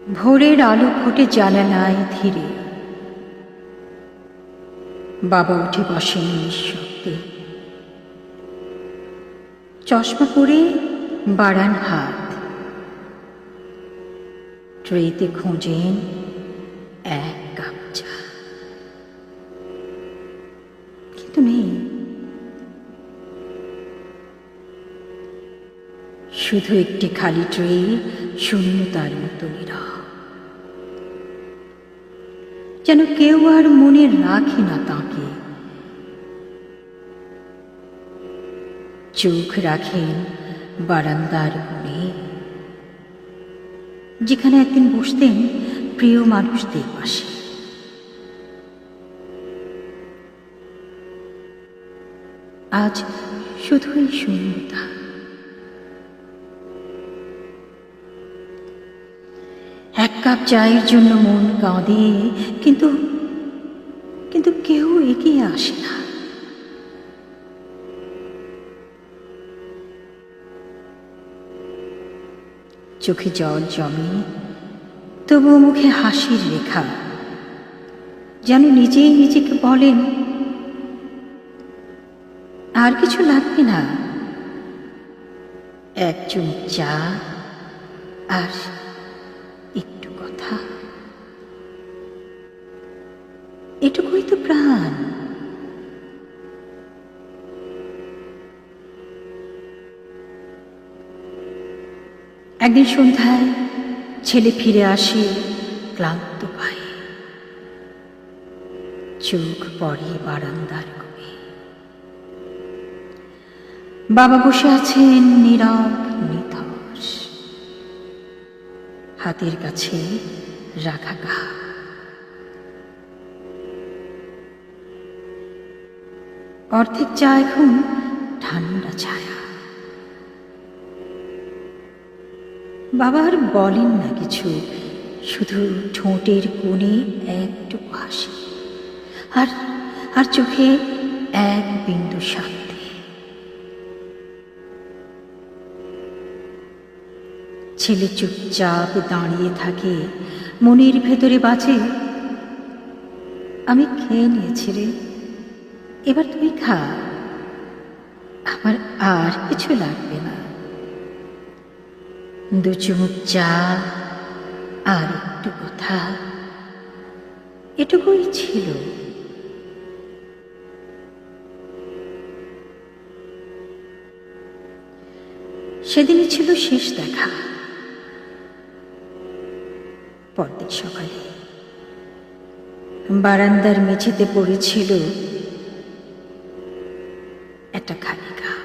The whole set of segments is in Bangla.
ভোরের আলো ফোটে জানালায় ধীরে। বাবা উঠে বসেন নিঃশব্দে, চশমা পরে বাড়ান হাত, ট্রেতে খোঁজেন এক কাপ চা, কিন্তু নেই। শুধু একটি খালি ট্রে, শূন্যতার মতো নীরব, যেন কেউ আর মনে রাখে না তাকে। চোখ রাখেন বারান্দার কোণে, যেখানে একদিন বসতেন প্রিয় মানুষদের পাশে। আজ শুধুই শূন্যতা। এক কাপ চায়ের জন্য মন কাঁদে, কিন্তু কিন্তু কেউ এগিয়ে আসে না। চোখে জল জমে, তবুও মুখে হাসির রেখা, যেন নিজেই নিজেকে বলেন আর কিছু লাগবে না, এক চুমুক চা আর একটু কথা, এটুকুই তো প্রাণ। একদিন সন্ধ্যায় ছেলে ফিরে আসে ক্লান্ত পায়ে, চোখ পড়ে বারান্দার কোণে। বাবা বসে আছেন নীরব নিথর, হাতের কাছে রাখা কাপ। অর্ধেক চা এখন ঠান্ডা ছায়া। বাবা আর বলেন না কিছু, শুধু ঠোঁটের কোণে একটুকু হাসি, আর আর চোখে এক বিন্দু শান্তি। ছেলে চুপচাপ দাঁড়িয়ে থাকে, মনের ভেতরে বাজে, আমি খেয়ে নিয়েছি রে, এবার তুই খা, আমার আর কিছু লাগবে না। দু চুমুক চা আর একটু কথা, এটুকুই ছিল। সেদিনই ছিল শেষ দেখা। পরদিন সকালে বারান্দার মেঝেতে পড়েছিল একটা খালি কাপ।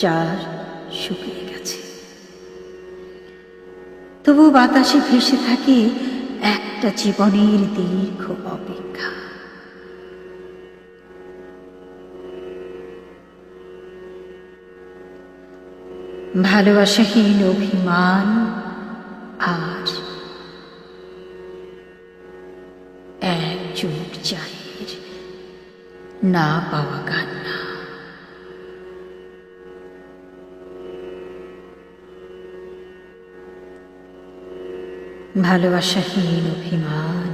চার শুকিয়ে গেছে, তবু বাতাসে ভেসে থাকে একটা জীবনের দীর্ঘ অপেক্ষা। ভালোবাসাহীন অভিমান আর এক চুমুক চায়ের না পাওয়া কান্না। ভালোবাসাহীন অভিমান